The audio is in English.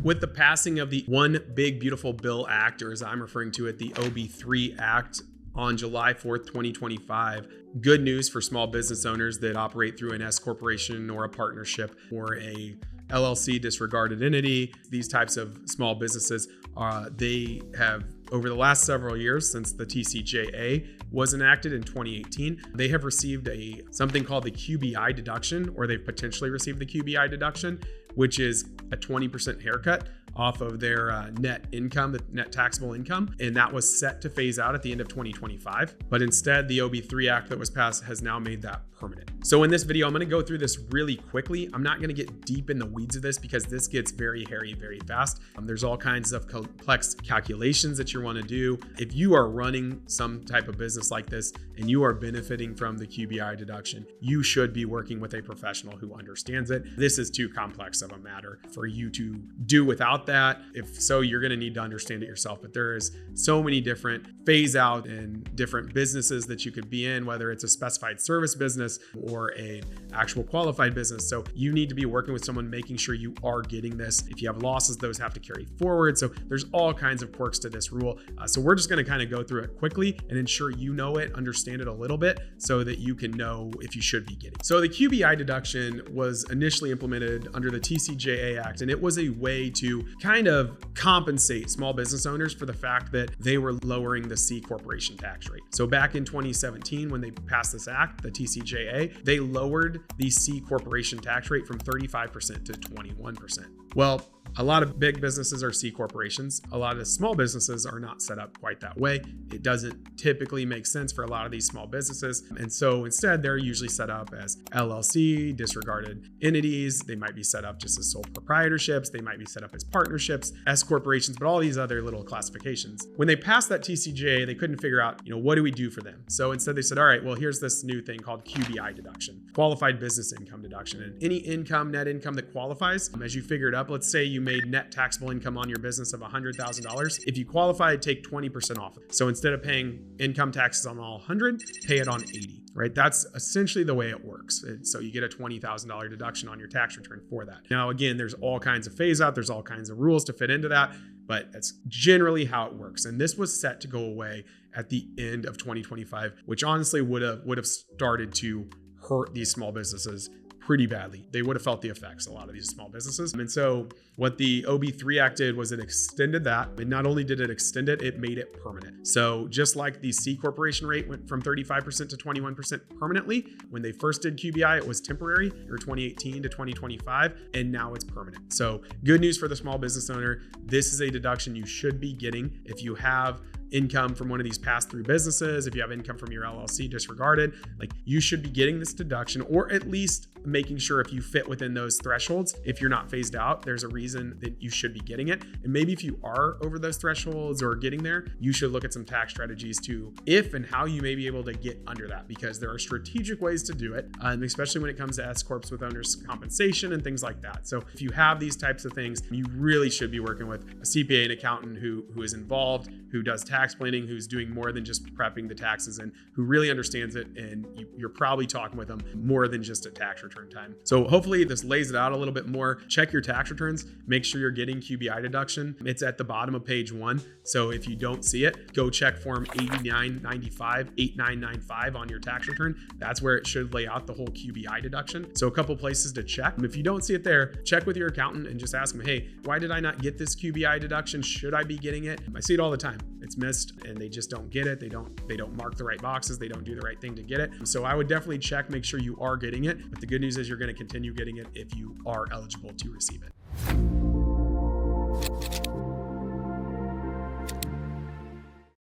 With the passing of the One Big Beautiful Bill Act, or as I'm referring to it, the OB3 Act, on July 4th, 2025, good news for small business owners that operate through an S corporation or a partnership or a LLC disregarded entity. These types of small businesses, they have, over the last several years since the TCJA was enacted in 2018, they have received something called the QBI deduction, or they've potentially received the QBI deduction, which is a 20% haircut off of their net income, the net taxable income. And that was set to phase out at the end of 2025. But instead, the OB3 Act that was passed has now made that permanent. So in this video, I'm gonna go through this really quickly. I'm not gonna get deep in the weeds of this because this gets very hairy very fast. There's all kinds of complex calculations that you wanna do. If you are running some type of business like this and you are benefiting from the QBI deduction, you should be working with a professional who understands it. This is too complex of a matter for you to do without that. If so, you're going to need to understand it yourself. But there is so many different phase out and different businesses that you could be in, whether it's a specified service business or an actual qualified business. So you need to be working with someone, making sure you are getting this. If you have losses, those have to carry forward. So there's all kinds of quirks to this rule. So we're just going to kind of go through it quickly and ensure you know it, understand it a little bit so that you can know if you should be getting. So the QBI deduction was initially implemented under the TCJA Act, and it was a way to kind of compensate small business owners for the fact that they were lowering the C corporation tax rate. So back in 2017, when they passed this act, the TCJA, they lowered the C corporation tax rate from 35% to 21%. Well, a lot of big businesses are C corporations. A lot of the small businesses are not set up quite that way. It doesn't typically make sense for a lot of these small businesses. And so instead, they're usually set up as LLC, disregarded entities. They might be set up just as sole proprietorships. They might be set up as partnerships, S corporations, but all these other little classifications. When they passed that TCJA, they couldn't figure out, what do we do for them? So instead they said, all right, well, here's this new thing called QBI deduction, qualified business income deduction. And any income, net income that qualifies, as you figure it up, let's say you made net taxable income on your business of $100,000. If you qualify, take 20% off. So instead of paying income taxes on all 100, pay it on 80, right? That's essentially the way it works. So you get a $20,000 deduction on your tax return for that. Now, again, there's all kinds of phase out. There's all kinds of rules to fit into that, but that's generally how it works. And this was set to go away at the end of 2025, which honestly would have started to hurt these small businesses pretty badly. They would have felt the effects, a lot of these small businesses. And so what the OB3 Act did was it extended that. And not only did it extend it, it made it permanent. So just like the C corporation rate went from 35% to 21% permanently, when they first did QBI, it was temporary, or 2018 to 2025, and now it's permanent. So good news for the small business owner. This is a deduction you should be getting if you have income from one of these pass-through businesses, if you have income from your LLC disregarded, you should be getting this deduction, or at least making sure if you fit within those thresholds. If you're not phased out, there's a reason that you should be getting it. And maybe if you are over those thresholds or getting there, you should look at some tax strategies to if and how you may be able to get under that, because there are strategic ways to do it, and especially when it comes to S corps with owners compensation and things like that. So if you have these types of things, you really should be working with a CPA and accountant who is involved, who does tax planning, who's doing more than just prepping the taxes, and who really understands it. And you're probably talking with them more than just at tax return time. So hopefully this lays it out a little bit more. Check your tax returns, make sure you're getting QBI deduction. It's at the bottom of page 1. So if you don't see it, go check form 8995 on your tax return. That's where it should lay out the whole QBI deduction. So a couple places to check. If you don't see it there, check with your accountant and just ask them, hey, why did I not get this QBI deduction? Should I be getting it? I see it all the time. It's missed and they just don't get it. They don't mark the right boxes. They don't do the right thing to get it. So I would definitely check, make sure you are getting it. But the good news is you're going to continue getting it if you are eligible to receive it.